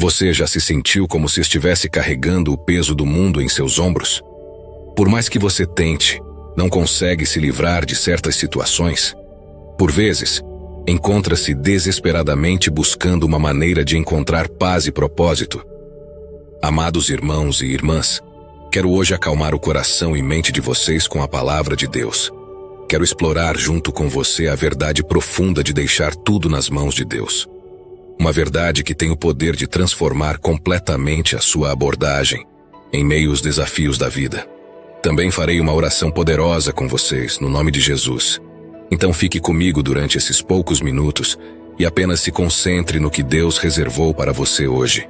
Você já se sentiu como se estivesse carregando o peso do mundo em seus ombros? Por mais que você tente, não consegue se livrar de certas situações. Por vezes, encontra-se desesperadamente buscando uma maneira de encontrar paz e propósito. Amados irmãos e irmãs, quero hoje acalmar o coração e mente de vocês com a palavra de Deus. Quero explorar junto com você a verdade profunda de deixar tudo nas mãos de Deus. Uma verdade que tem o poder de transformar completamente a sua abordagem em meio aos desafios da vida. Também farei uma oração poderosa com vocês, no nome de Jesus. Então fique comigo durante esses poucos minutos e apenas se concentre no que Deus reservou para você hoje.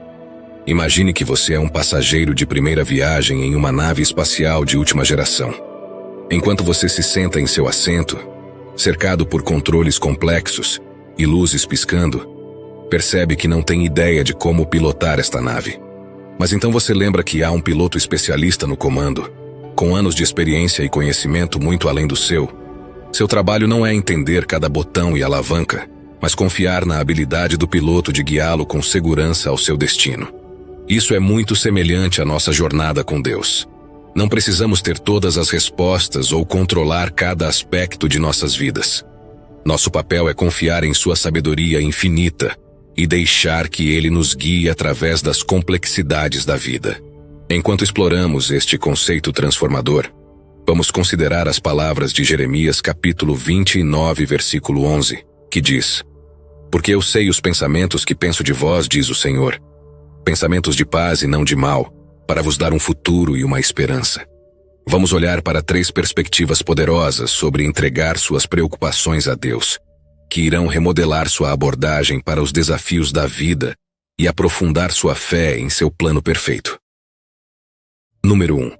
Imagine que você é um passageiro de primeira viagem em uma nave espacial de última geração. Enquanto você se senta em seu assento, cercado por controles complexos e luzes piscando, percebe que não tem ideia de como pilotar esta nave. Mas então você lembra que há um piloto especialista no comando, com anos de experiência e conhecimento muito além do seu. Seu trabalho não é entender cada botão e alavanca, mas confiar na habilidade do piloto de guiá-lo com segurança ao seu destino. Isso é muito semelhante à nossa jornada com Deus. Não precisamos ter todas as respostas ou controlar cada aspecto de nossas vidas. Nosso papel é confiar em sua sabedoria infinita e deixar que Ele nos guie através das complexidades da vida. Enquanto exploramos este conceito transformador, vamos considerar as palavras de Jeremias capítulo 29, versículo 11, que diz: Porque eu sei os pensamentos que penso de vós, diz o Senhor, pensamentos de paz e não de mal, para vos dar um futuro e uma esperança. Vamos olhar para 3 perspectivas poderosas sobre entregar suas preocupações a Deus, que irão remodelar sua abordagem para os desafios da vida e aprofundar sua fé em seu plano perfeito. Número 1.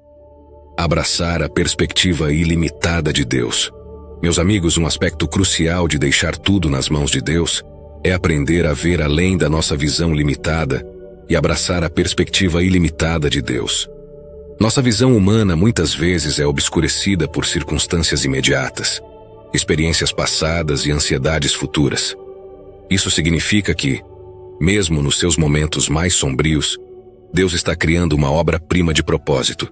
Abraçar a perspectiva ilimitada de Deus. Meus amigos, um aspecto crucial de deixar tudo nas mãos de Deus é aprender a ver além da nossa visão limitada e abraçar a perspectiva ilimitada de Deus. Nossa visão humana muitas vezes é obscurecida por circunstâncias imediatas, experiências passadas e ansiedades futuras. Isso significa que, mesmo nos seus momentos mais sombrios, Deus está criando uma obra-prima de propósito.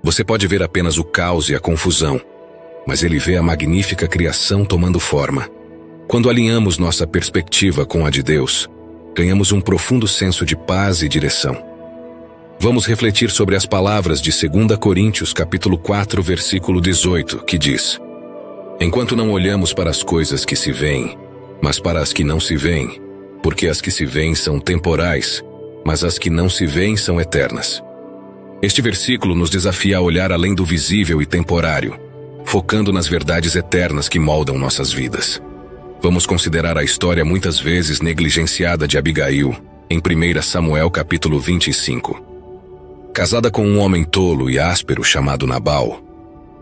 Você pode ver apenas o caos e a confusão, mas Ele vê a magnífica criação tomando forma. Quando alinhamos nossa perspectiva com a de Deus, ganhamos um profundo senso de paz e direção. Vamos refletir sobre as palavras de 2 Coríntios capítulo 4, versículo 18, que diz: Enquanto não olhamos para as coisas que se veem, mas para as que não se veem, porque as que se veem são temporais, mas as que não se veem são eternas. Este versículo nos desafia a olhar além do visível e temporário, focando nas verdades eternas que moldam nossas vidas. Vamos considerar a história muitas vezes negligenciada de Abigail, em 1 Samuel capítulo 25. Casada com um homem tolo e áspero chamado Nabal,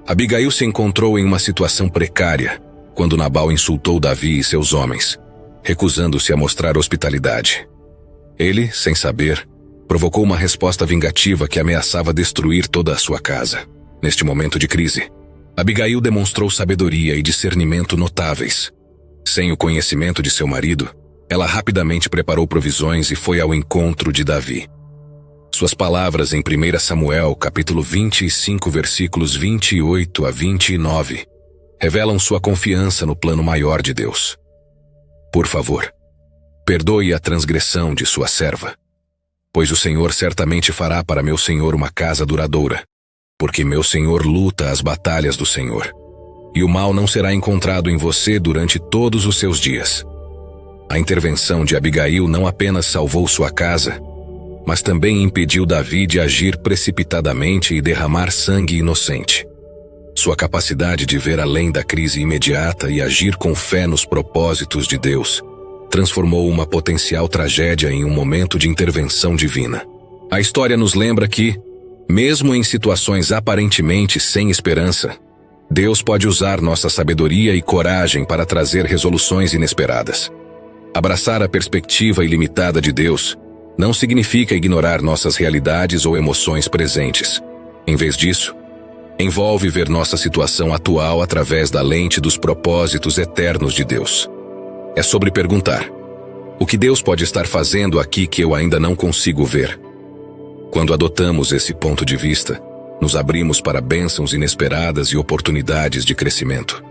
Abigail se encontrou em uma situação precária quando Nabal insultou Davi e seus homens, recusando-se a mostrar hospitalidade. Ele, sem saber, provocou uma resposta vingativa que ameaçava destruir toda a sua casa. Neste momento de crise, Abigail demonstrou sabedoria e discernimento notáveis. Sem o conhecimento de seu marido, ela rapidamente preparou provisões e foi ao encontro de Davi. Suas palavras em 1 Samuel, capítulo 25, versículos 28 a 29, revelam sua confiança no plano maior de Deus. Por favor, perdoe a transgressão de sua serva, pois o Senhor certamente fará para meu senhor uma casa duradoura, porque meu senhor luta as batalhas do Senhor. E o mal não será encontrado em você durante todos os seus dias. A intervenção de Abigail não apenas salvou sua casa, mas também impediu Davi de agir precipitadamente e derramar sangue inocente. Sua capacidade de ver além da crise imediata e agir com fé nos propósitos de Deus transformou uma potencial tragédia em um momento de intervenção divina. A história nos lembra que, mesmo em situações aparentemente sem esperança, Deus pode usar nossa sabedoria e coragem para trazer resoluções inesperadas. Abraçar a perspectiva ilimitada de Deus não significa ignorar nossas realidades ou emoções presentes. Em vez disso, envolve ver nossa situação atual através da lente dos propósitos eternos de Deus. É sobre perguntar: O que Deus pode estar fazendo aqui que eu ainda não consigo ver? Quando adotamos esse ponto de vista, nos abrimos para bênçãos inesperadas e oportunidades de crescimento.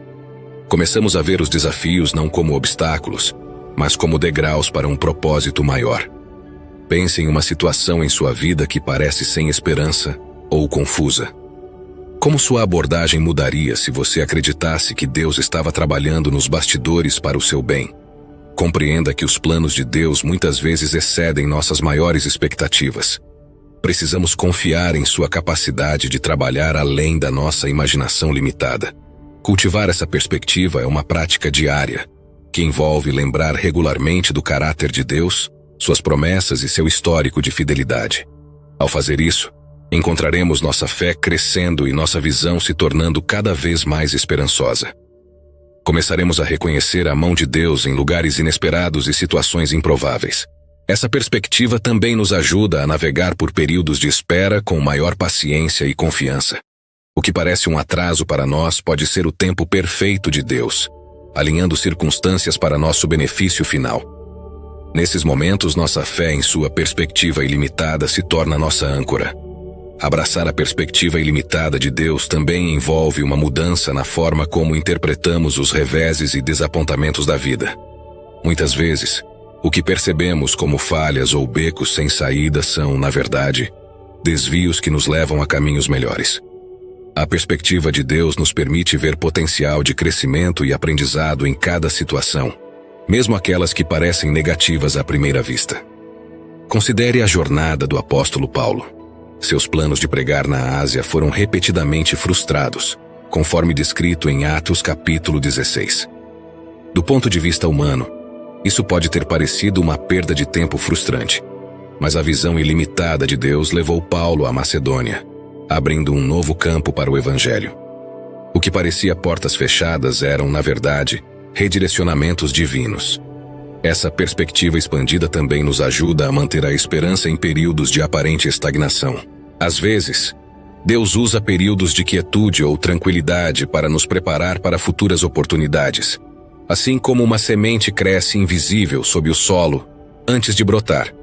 Começamos a ver os desafios não como obstáculos, mas como degraus para um propósito maior. Pense em uma situação em sua vida que parece sem esperança ou confusa. Como sua abordagem mudaria se você acreditasse que Deus estava trabalhando nos bastidores para o seu bem? Compreenda que os planos de Deus muitas vezes excedem nossas maiores expectativas. Precisamos confiar em sua capacidade de trabalhar além da nossa imaginação limitada. Cultivar essa perspectiva é uma prática diária, que envolve lembrar regularmente do caráter de Deus, suas promessas e seu histórico de fidelidade. Ao fazer isso, encontraremos nossa fé crescendo e nossa visão se tornando cada vez mais esperançosa. Começaremos a reconhecer a mão de Deus em lugares inesperados e situações improváveis. Essa perspectiva também nos ajuda a navegar por períodos de espera com maior paciência e confiança. O que parece um atraso para nós pode ser o tempo perfeito de Deus, alinhando circunstâncias para nosso benefício final. Nesses momentos, nossa fé em sua perspectiva ilimitada se torna nossa âncora. Abraçar a perspectiva ilimitada de Deus também envolve uma mudança na forma como interpretamos os reveses e desapontamentos da vida. Muitas vezes, o que percebemos como falhas ou becos sem saída são, na verdade, desvios que nos levam a caminhos melhores. A perspectiva de Deus nos permite ver potencial de crescimento e aprendizado em cada situação, mesmo aquelas que parecem negativas à primeira vista. Considere a jornada do apóstolo Paulo. Seus planos de pregar na Ásia foram repetidamente frustrados, conforme descrito em Atos capítulo 16. Do ponto de vista humano, isso pode ter parecido uma perda de tempo frustrante, mas a visão ilimitada de Deus levou Paulo à Macedônia, abrindo um novo campo para o Evangelho. O que parecia portas fechadas eram, na verdade, redirecionamentos divinos. Essa perspectiva expandida também nos ajuda a manter a esperança em períodos de aparente estagnação. Às vezes, Deus usa períodos de quietude ou tranquilidade para nos preparar para futuras oportunidades, assim como uma semente cresce invisível sob o solo antes de brotar.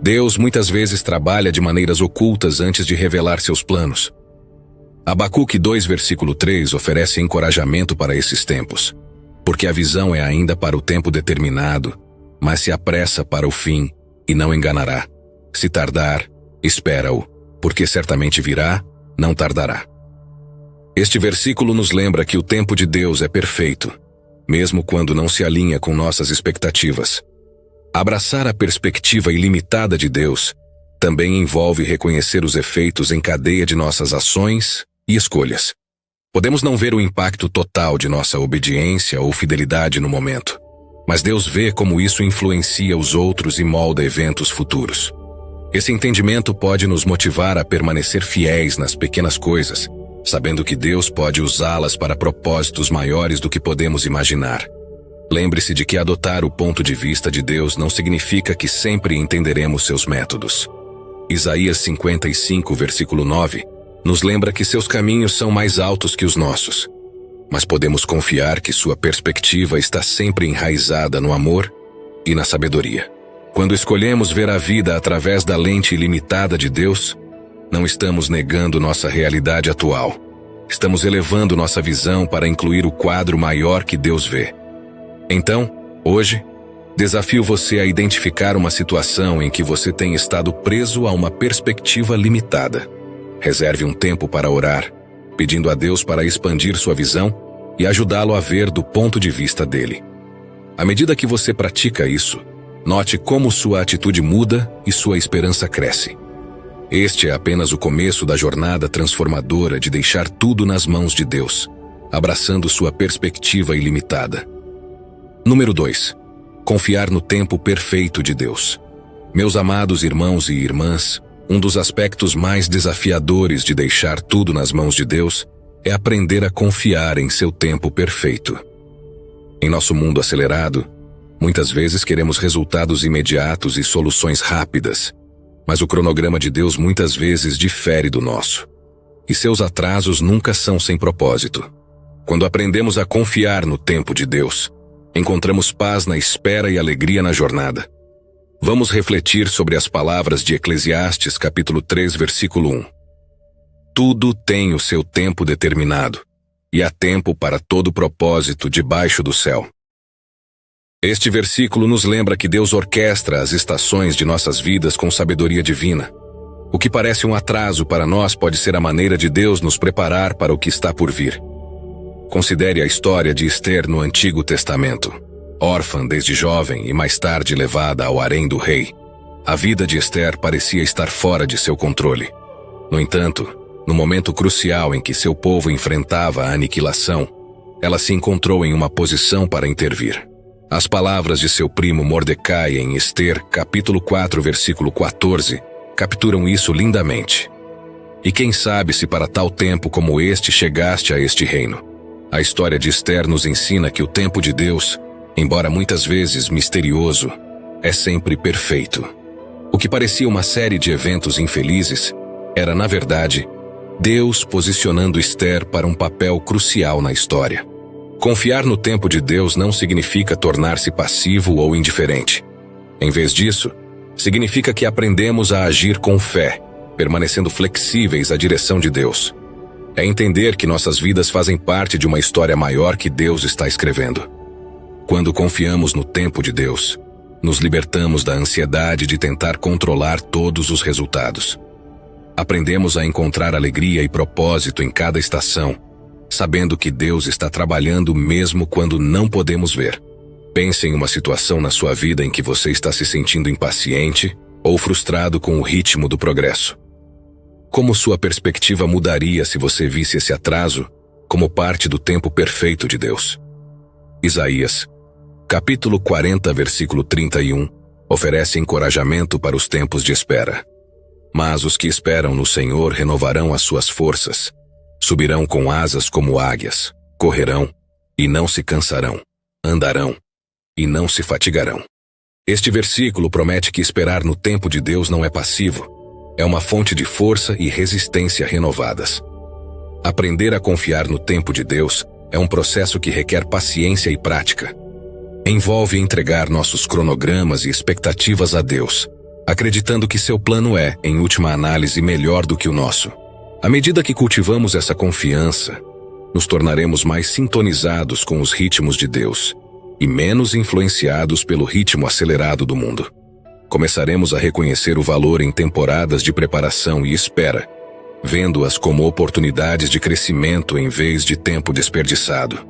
Deus muitas vezes trabalha de maneiras ocultas antes de revelar seus planos. Abacuque 2, versículo 3 oferece encorajamento para esses tempos, porque a visão é ainda para o tempo determinado, mas se apressa para o fim e não enganará. Se tardar, espera-o, porque certamente virá, não tardará. Este versículo nos lembra que o tempo de Deus é perfeito, mesmo quando não se alinha com nossas expectativas. Abraçar a perspectiva ilimitada de Deus também envolve reconhecer os efeitos em cadeia de nossas ações e escolhas. Podemos não ver o impacto total de nossa obediência ou fidelidade no momento, mas Deus vê como isso influencia os outros e molda eventos futuros. Esse entendimento pode nos motivar a permanecer fiéis nas pequenas coisas, sabendo que Deus pode usá-las para propósitos maiores do que podemos imaginar. Lembre-se de que adotar o ponto de vista de Deus não significa que sempre entenderemos seus métodos. Isaías 55, versículo 9, nos lembra que seus caminhos são mais altos que os nossos, mas podemos confiar que sua perspectiva está sempre enraizada no amor e na sabedoria. Quando escolhemos ver a vida através da lente ilimitada de Deus, não estamos negando nossa realidade atual. Estamos elevando nossa visão para incluir o quadro maior que Deus vê. Então, hoje, desafio você a identificar uma situação em que você tem estado preso a uma perspectiva limitada. Reserve um tempo para orar, pedindo a Deus para expandir sua visão e ajudá-lo a ver do ponto de vista dele. À medida que você pratica isso, note como sua atitude muda e sua esperança cresce. Este é apenas o começo da jornada transformadora de deixar tudo nas mãos de Deus, abraçando sua perspectiva ilimitada. Número 2. Confiar no tempo perfeito de Deus. Meus amados irmãos e irmãs, um dos aspectos mais desafiadores de deixar tudo nas mãos de Deus é aprender a confiar em seu tempo perfeito. Em nosso mundo acelerado, muitas vezes queremos resultados imediatos e soluções rápidas, mas o cronograma de Deus muitas vezes difere do nosso, e seus atrasos nunca são sem propósito. Quando aprendemos a confiar no tempo de Deus, encontramos paz na espera e alegria na jornada. Vamos refletir sobre as palavras de Eclesiastes, capítulo 3, versículo 1. Tudo tem o seu tempo determinado, e há tempo para todo propósito debaixo do céu. Este versículo nos lembra que Deus orquestra as estações de nossas vidas com sabedoria divina. O que parece um atraso para nós pode ser a maneira de Deus nos preparar para o que está por vir. Considere a história de Ester no Antigo Testamento. Órfã desde jovem e mais tarde levada ao harém do rei, a vida de Ester parecia estar fora de seu controle. No entanto, no momento crucial em que seu povo enfrentava a aniquilação, ela se encontrou em uma posição para intervir. As palavras de seu primo Mordecai em Ester, capítulo 4, versículo 14, capturam isso lindamente. E quem sabe se para tal tempo como este chegaste a este reino. A história de Ester nos ensina que o tempo de Deus, embora muitas vezes misterioso, é sempre perfeito. O que parecia uma série de eventos infelizes era, na verdade, Deus posicionando Ester para um papel crucial na história. Confiar no tempo de Deus não significa tornar-se passivo ou indiferente. Em vez disso, significa que aprendemos a agir com fé, permanecendo flexíveis à direção de Deus. É entender que nossas vidas fazem parte de uma história maior que Deus está escrevendo. Quando confiamos no tempo de Deus, nos libertamos da ansiedade de tentar controlar todos os resultados. Aprendemos a encontrar alegria e propósito em cada estação, sabendo que Deus está trabalhando mesmo quando não podemos ver. Pense em uma situação na sua vida em que você está se sentindo impaciente ou frustrado com o ritmo do progresso. Como sua perspectiva mudaria se você visse esse atraso como parte do tempo perfeito de Deus? Isaías, capítulo 40, versículo 31, oferece encorajamento para os tempos de espera. Mas os que esperam no Senhor renovarão as suas forças, subirão com asas como águias, correrão e não se cansarão, andarão e não se fatigarão. Este versículo promete que esperar no tempo de Deus não é passivo, é uma fonte de força e resistência renovadas. Aprender a confiar no tempo de Deus é um processo que requer paciência e prática. Envolve entregar nossos cronogramas e expectativas a Deus, acreditando que seu plano é, em última análise, melhor do que o nosso. À medida que cultivamos essa confiança, nos tornaremos mais sintonizados com os ritmos de Deus e menos influenciados pelo ritmo acelerado do mundo. Começaremos a reconhecer o valor em temporadas de preparação e espera, vendo-as como oportunidades de crescimento em vez de tempo desperdiçado.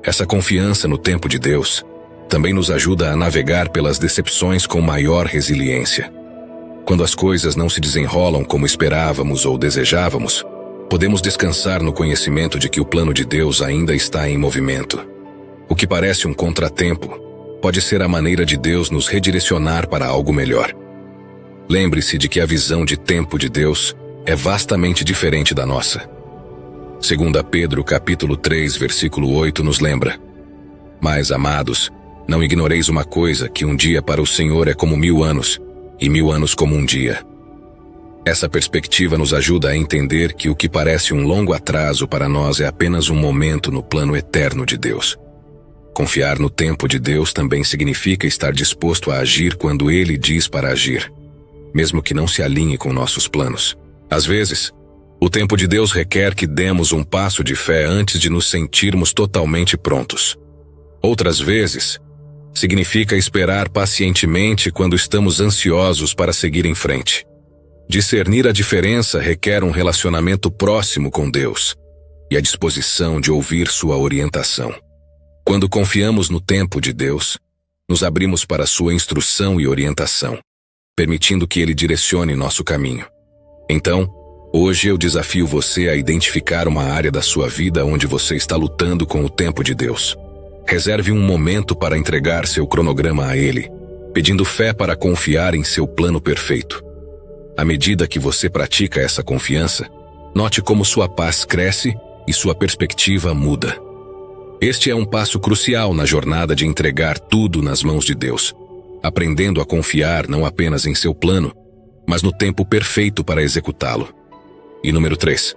Essa confiança no tempo de Deus também nos ajuda a navegar pelas decepções com maior resiliência. Quando as coisas não se desenrolam como esperávamos ou desejávamos, podemos descansar no conhecimento de que o plano de Deus ainda está em movimento. O que parece um contratempo pode ser a maneira de Deus nos redirecionar para algo melhor. Lembre-se de que a visão de tempo de Deus é vastamente diferente da nossa. 2 Pedro capítulo 3, versículo 8 nos lembra: Mas, amados, não ignoreis uma coisa, que um dia para o Senhor é como 1000 anos, e 1000 anos como um dia. Essa perspectiva nos ajuda a entender que o que parece um longo atraso para nós é apenas um momento no plano eterno de Deus. Confiar no tempo de Deus também significa estar disposto a agir quando Ele diz para agir, mesmo que não se alinhe com nossos planos. Às vezes, o tempo de Deus requer que demos um passo de fé antes de nos sentirmos totalmente prontos. Outras vezes, significa esperar pacientemente quando estamos ansiosos para seguir em frente. Discernir a diferença requer um relacionamento próximo com Deus e a disposição de ouvir sua orientação. Quando confiamos no tempo de Deus, nos abrimos para sua instrução e orientação, permitindo que Ele direcione nosso caminho. Então, hoje eu desafio você a identificar uma área da sua vida onde você está lutando com o tempo de Deus. Reserve um momento para entregar seu cronograma a Ele, pedindo fé para confiar em seu plano perfeito. À medida que você pratica essa confiança, note como sua paz cresce e sua perspectiva muda. Este é um passo crucial na jornada de entregar tudo nas mãos de Deus, aprendendo a confiar não apenas em seu plano, mas no tempo perfeito para executá-lo. E número 3,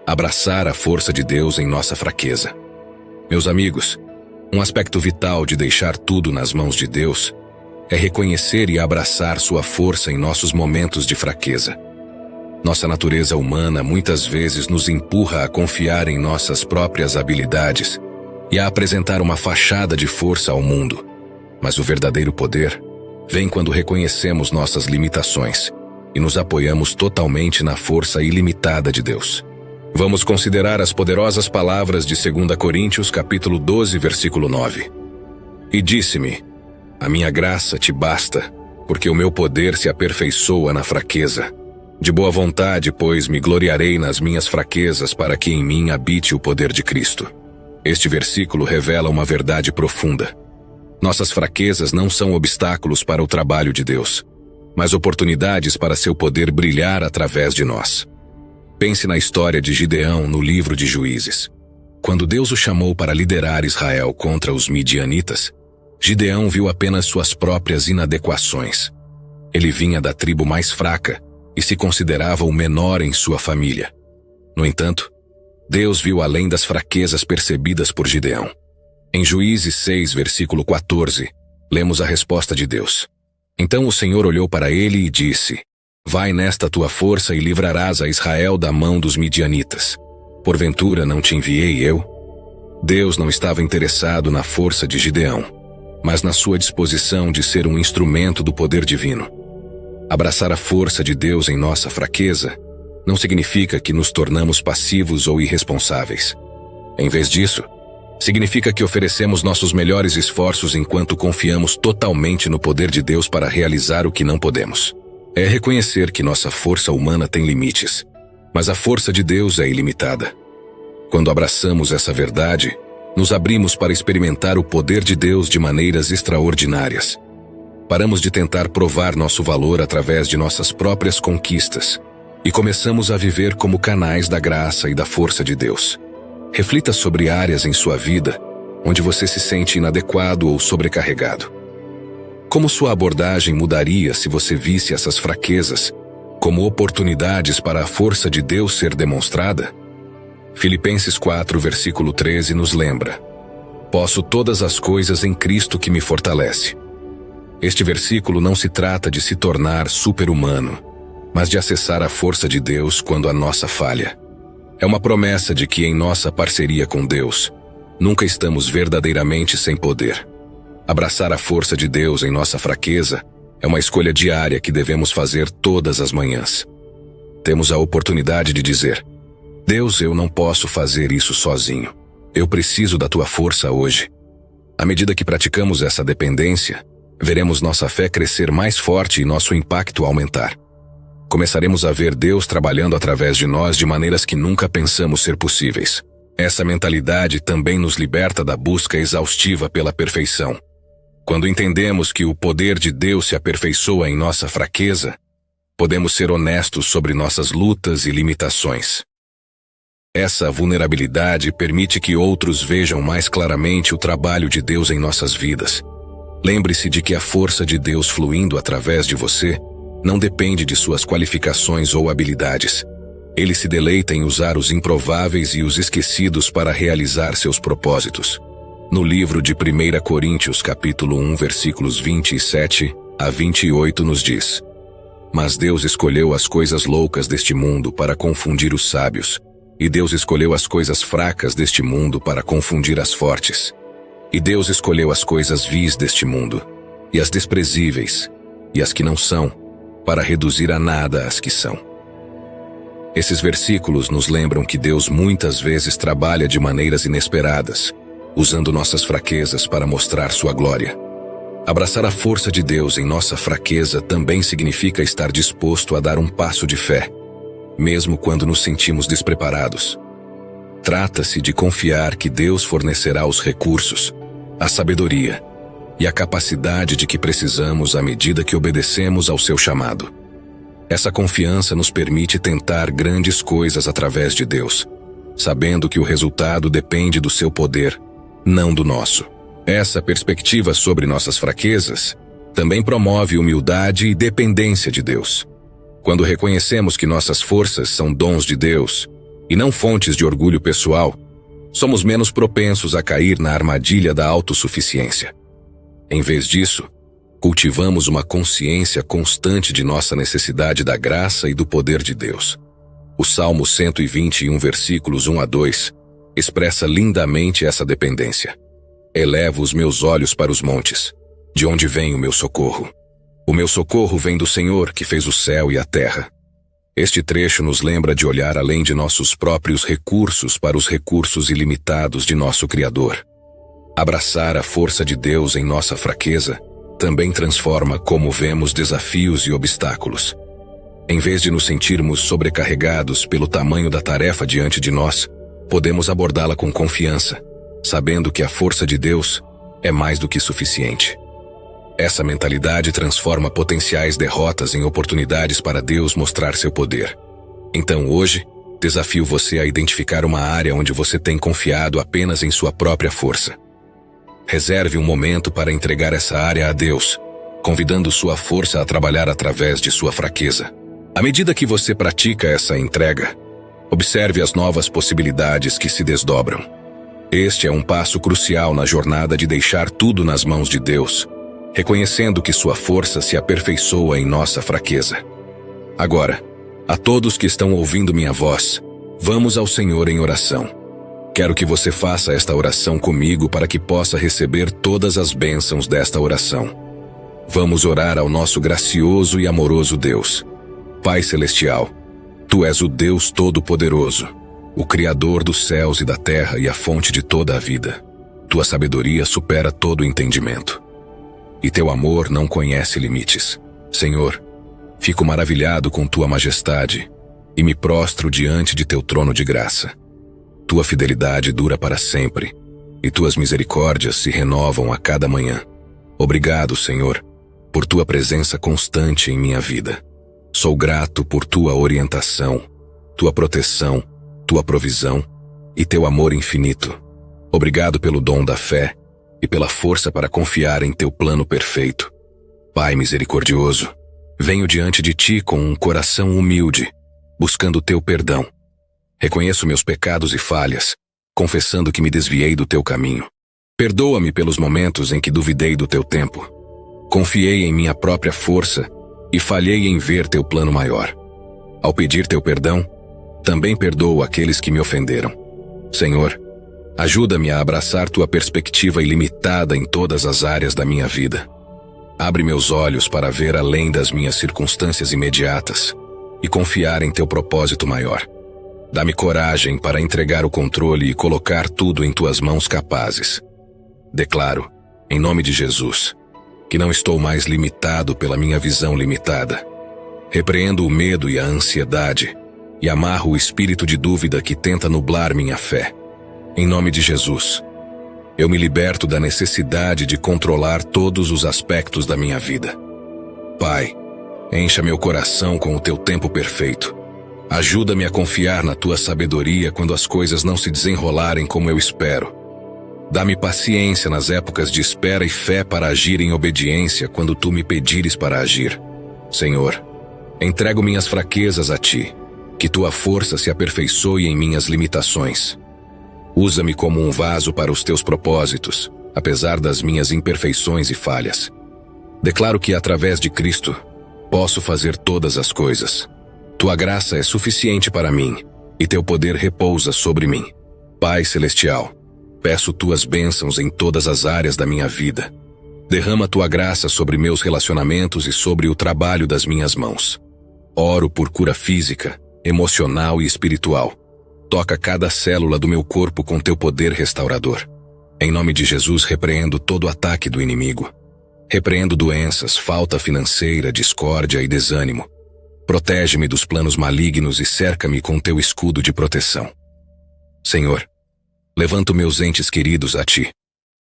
abraçar a força de Deus em nossa fraqueza. Meus amigos, Um aspecto vital de deixar tudo nas mãos de Deus é reconhecer e abraçar sua força em nossos momentos de fraqueza. Nossa natureza humana muitas vezes nos empurra a confiar em nossas próprias habilidades e a apresentar uma fachada de força ao mundo. Mas o verdadeiro poder vem quando reconhecemos nossas limitações e nos apoiamos totalmente na força ilimitada de Deus. Vamos considerar as poderosas palavras de 2 Coríntios capítulo 12, versículo 9. E disse-me: a minha graça te basta, porque o meu poder se aperfeiçoa na fraqueza. De boa vontade, pois, me gloriarei nas minhas fraquezas, para que em mim habite o poder de Cristo. Este versículo revela uma verdade profunda. Nossas fraquezas não são obstáculos para o trabalho de Deus, mas oportunidades para seu poder brilhar através de nós. Pense na história de Gideão no livro de Juízes. Quando Deus o chamou para liderar Israel contra os midianitas, Gideão viu apenas suas próprias inadequações. Ele vinha da tribo mais fraca e se considerava o menor em sua família. No entanto, Deus viu além das fraquezas percebidas por Gideão. Em Juízes 6, versículo 14, lemos a resposta de Deus. Então o Senhor olhou para ele e disse: vai nesta tua força e livrarás a Israel da mão dos midianitas. Porventura não te enviei eu? Deus não estava interessado na força de Gideão, mas na sua disposição de ser um instrumento do poder divino. Abraçar a força de Deus em nossa fraqueza não significa que nos tornamos passivos ou irresponsáveis. Em vez disso, significa que oferecemos nossos melhores esforços enquanto confiamos totalmente no poder de Deus para realizar o que não podemos. É reconhecer que nossa força humana tem limites, mas a força de Deus é ilimitada. Quando abraçamos essa verdade, nos abrimos para experimentar o poder de Deus de maneiras extraordinárias. Paramos de tentar provar nosso valor através de nossas próprias conquistas e começamos a viver como canais da graça e da força de Deus. Reflita sobre áreas em sua vida onde você se sente inadequado ou sobrecarregado. Como sua abordagem mudaria se você visse essas fraquezas como oportunidades para a força de Deus ser demonstrada? Filipenses 4, versículo 13 nos lembra: posso todas as coisas em Cristo que me fortalece. Este versículo não se trata de se tornar super-humano, mas de acessar a força de Deus quando a nossa falha. É uma promessa de que em nossa parceria com Deus, nunca estamos verdadeiramente sem poder. Abraçar a força de Deus em nossa fraqueza é uma escolha diária que devemos fazer todas as manhãs. Temos a oportunidade de dizer: Deus, eu não posso fazer isso sozinho. Eu preciso da tua força hoje. À medida que praticamos essa dependência, veremos nossa fé crescer mais forte e nosso impacto aumentar. Começaremos a ver Deus trabalhando através de nós de maneiras que nunca pensamos ser possíveis. Essa mentalidade também nos liberta da busca exaustiva pela perfeição. Quando entendemos que o poder de Deus se aperfeiçoa em nossa fraqueza, podemos ser honestos sobre nossas lutas e limitações. Essa vulnerabilidade permite que outros vejam mais claramente o trabalho de Deus em nossas vidas. Lembre-se de que a força de Deus fluindo através de você não depende de suas qualificações ou habilidades. Ele se deleita em usar os improváveis e os esquecidos para realizar seus propósitos. No livro de 1 Coríntios, capítulo 1, versículos 27 a 28 nos diz: mas Deus escolheu as coisas loucas deste mundo para confundir os sábios, e Deus escolheu as coisas fracas deste mundo para confundir as fortes. E Deus escolheu as coisas vis deste mundo, e as desprezíveis, e as que não são, para reduzir a nada as que são. Esses versículos nos lembram que Deus muitas vezes trabalha de maneiras inesperadas, usando nossas fraquezas para mostrar sua glória. Abraçar a força de Deus em nossa fraqueza também significa estar disposto a dar um passo de fé, mesmo quando nos sentimos despreparados. Trata-se de confiar que Deus fornecerá os recursos, a sabedoria e a capacidade de que precisamos à medida que obedecemos ao seu chamado. Essa confiança nos permite tentar grandes coisas através de Deus, sabendo que o resultado depende do seu poder, não do nosso. Essa perspectiva sobre nossas fraquezas também promove humildade e dependência de Deus. Quando reconhecemos que nossas forças são dons de Deus e não fontes de orgulho pessoal, somos menos propensos a cair na armadilha da autossuficiência. Em vez disso, cultivamos uma consciência constante de nossa necessidade da graça e do poder de Deus. O Salmo 121, versículos 1 a 2, expressa lindamente essa dependência. Elevo os meus olhos para os montes, de onde vem o meu socorro. O meu socorro vem do Senhor, que fez o céu e a terra. Este trecho nos lembra de olhar além de nossos próprios recursos para os recursos ilimitados de nosso Criador. Abraçar a força de Deus em nossa fraqueza também transforma como vemos desafios e obstáculos. Em vez de nos sentirmos sobrecarregados pelo tamanho da tarefa diante de nós, podemos abordá-la com confiança, sabendo que a força de Deus é mais do que suficiente. Essa mentalidade transforma potenciais derrotas em oportunidades para Deus mostrar seu poder. Então hoje, desafio você a identificar uma área onde você tem confiado apenas em sua própria força. Reserve um momento para entregar essa área a Deus, convidando sua força a trabalhar através de sua fraqueza. À medida que você pratica essa entrega, observe as novas possibilidades que se desdobram. Este é um passo crucial na jornada de deixar tudo nas mãos de Deus, reconhecendo que sua força se aperfeiçoa em nossa fraqueza. Agora, a todos que estão ouvindo minha voz, vamos ao Senhor em oração. Quero que você faça esta oração comigo para que possa receber todas as bênçãos desta oração. Vamos orar ao nosso gracioso e amoroso Deus. Pai Celestial, Tu és o Deus Todo-Poderoso, o Criador dos céus e da terra e a fonte de toda a vida. Tua sabedoria supera todo o entendimento. E Teu amor não conhece limites. Senhor, fico maravilhado com Tua majestade e me prostro diante de Teu trono de graça. Tua fidelidade dura para sempre, e Tuas misericórdias se renovam a cada manhã. Obrigado, Senhor, por Tua presença constante em minha vida. Sou grato por Tua orientação, Tua proteção, Tua provisão e Teu amor infinito. Obrigado pelo dom da fé e pela força para confiar em Teu plano perfeito. Pai misericordioso, venho diante de Ti com um coração humilde, buscando Teu perdão. Reconheço meus pecados e falhas, confessando que me desviei do Teu caminho. Perdoa-me pelos momentos em que duvidei do Teu tempo. Confiei em minha própria força e falhei em ver Teu plano maior. Ao pedir Teu perdão, também perdoo aqueles que me ofenderam. Senhor, ajuda-me a abraçar Tua perspectiva ilimitada em todas as áreas da minha vida. Abre meus olhos para ver além das minhas circunstâncias imediatas e confiar em Teu propósito maior. Dá-me coragem para entregar o controle e colocar tudo em Tuas mãos capazes. Declaro, em nome de Jesus, que não estou mais limitado pela minha visão limitada. Repreendo o medo e a ansiedade e amarro o espírito de dúvida que tenta nublar minha fé. Em nome de Jesus, eu me liberto da necessidade de controlar todos os aspectos da minha vida. Pai, encha meu coração com o Teu tempo perfeito. Ajuda-me a confiar na Tua sabedoria quando as coisas não se desenrolarem como eu espero. Dá-me paciência nas épocas de espera e fé para agir em obediência quando Tu me pedires para agir. Senhor, entrego minhas fraquezas a Ti, que Tua força se aperfeiçoe em minhas limitações. Usa-me como um vaso para os Teus propósitos, apesar das minhas imperfeições e falhas. Declaro que através de Cristo, posso fazer todas as coisas. Tua graça é suficiente para mim, e Teu poder repousa sobre mim. Pai Celestial, peço Tuas bênçãos em todas as áreas da minha vida. Derrama Tua graça sobre meus relacionamentos e sobre o trabalho das minhas mãos. Oro por cura física, emocional e espiritual. Toca cada célula do meu corpo com Teu poder restaurador. Em nome de Jesus, repreendo todo ataque do inimigo. Repreendo doenças, falta financeira, discórdia e desânimo. Protege-me dos planos malignos e cerca-me com Teu escudo de proteção. Senhor, levanto meus entes queridos a Ti.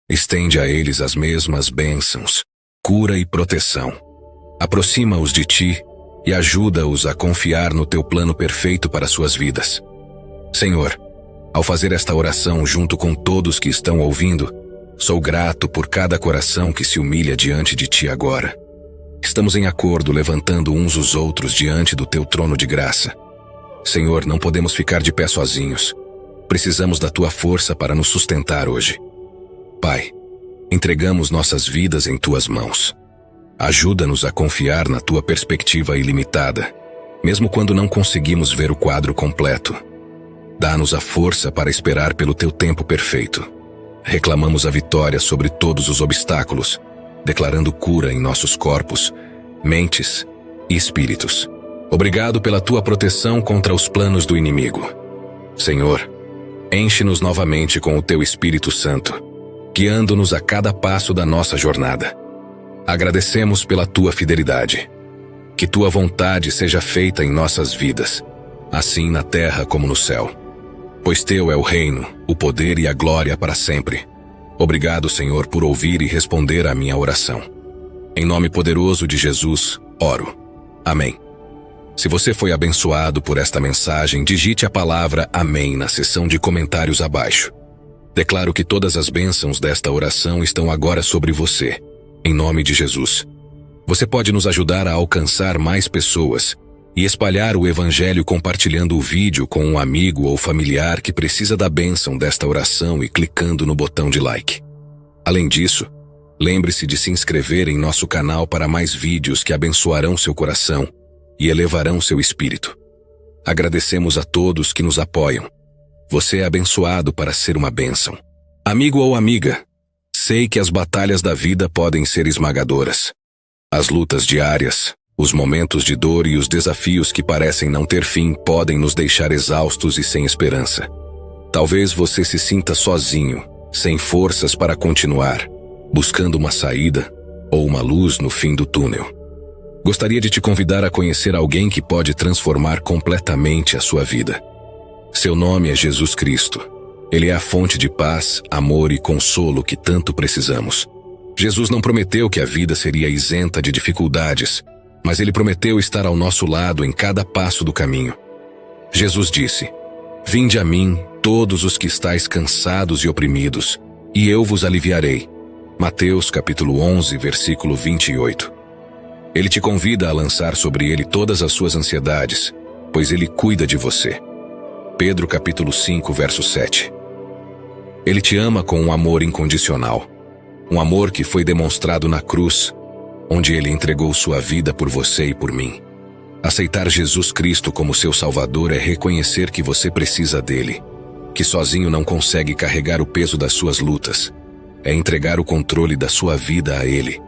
Estende a eles as mesmas bênçãos, cura e proteção. Aproxima-os de Ti e ajuda-os a confiar no Teu plano perfeito para suas vidas. Senhor, ao fazer esta oração junto com todos que estão ouvindo, sou grato por cada coração que se humilha diante de Ti agora. Estamos em acordo levantando uns os outros diante do Teu trono de graça. Senhor, não podemos ficar de pé sozinhos. Precisamos da tua força para nos sustentar hoje. Pai, entregamos nossas vidas em tuas mãos. Ajuda-nos a confiar na tua perspectiva ilimitada, mesmo quando não conseguimos ver o quadro completo. Dá-nos a força para esperar pelo teu tempo perfeito. Reclamamos a vitória sobre todos os obstáculos, declarando cura em nossos corpos, mentes e espíritos. Obrigado pela tua proteção contra os planos do inimigo. Senhor, enche-nos novamente com o teu Espírito Santo, guiando-nos a cada passo da nossa jornada. Agradecemos pela tua fidelidade. Que tua vontade seja feita em nossas vidas, assim na terra como no céu. Pois teu é o reino, o poder e a glória para sempre. Obrigado, Senhor, por ouvir e responder à minha oração. Em nome poderoso de Jesus, oro. Amém. Se você foi abençoado por esta mensagem, digite a palavra Amém na seção de comentários abaixo. Declaro que todas as bênçãos desta oração estão agora sobre você, em nome de Jesus. Você pode nos ajudar a alcançar mais pessoas e espalhar o Evangelho compartilhando o vídeo com um amigo ou familiar que precisa da bênção desta oração e clicando no botão de like. Além disso, lembre-se de se inscrever em nosso canal para mais vídeos que abençoarão seu coração e elevarão seu espírito. Agradecemos a todos que nos apoiam. Você é abençoado para ser uma bênção. Amigo ou amiga, sei que as batalhas da vida podem ser esmagadoras. As lutas diárias, os momentos de dor e os desafios que parecem não ter fim podem nos deixar exaustos e sem esperança. Talvez você se sinta sozinho, sem forças para continuar, buscando uma saída ou uma luz no fim do túnel. Gostaria de te convidar a conhecer alguém que pode transformar completamente a sua vida. Seu nome é Jesus Cristo. Ele é a fonte de paz, amor e consolo que tanto precisamos. Jesus não prometeu que a vida seria isenta de dificuldades, mas ele prometeu estar ao nosso lado em cada passo do caminho. Jesus disse: "Vinde a mim, todos os que estáis cansados e oprimidos, e eu vos aliviarei." Mateus capítulo 11, versículo 28. Ele te convida a lançar sobre ele todas as suas ansiedades, pois ele cuida de você. Pedro capítulo 5, verso 7. Ele te ama com um amor incondicional, um amor que foi demonstrado na cruz, onde ele entregou sua vida por você e por mim. Aceitar Jesus Cristo como seu Salvador é reconhecer que você precisa dele, que sozinho não consegue carregar o peso das suas lutas. É entregar o controle da sua vida a ele,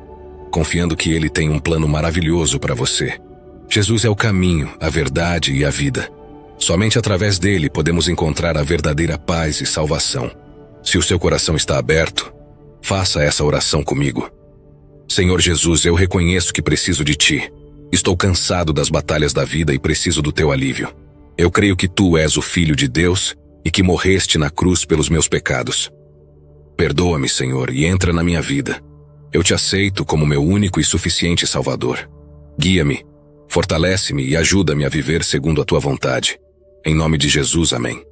confiando que ele tem um plano maravilhoso para você. Jesus é o caminho, a verdade e a vida. Somente através dele podemos encontrar a verdadeira paz e salvação. Se o seu coração está aberto, faça essa oração comigo. Senhor Jesus, eu reconheço que preciso de ti. Estou cansado das batalhas da vida e preciso do teu alívio. Eu creio que tu és o Filho de Deus e que morreste na cruz pelos meus pecados. Perdoa-me, Senhor, e entra na minha vida. Eu te aceito como meu único e suficiente Salvador. Guia-me, fortalece-me e ajuda-me a viver segundo a tua vontade. Em nome de Jesus, amém.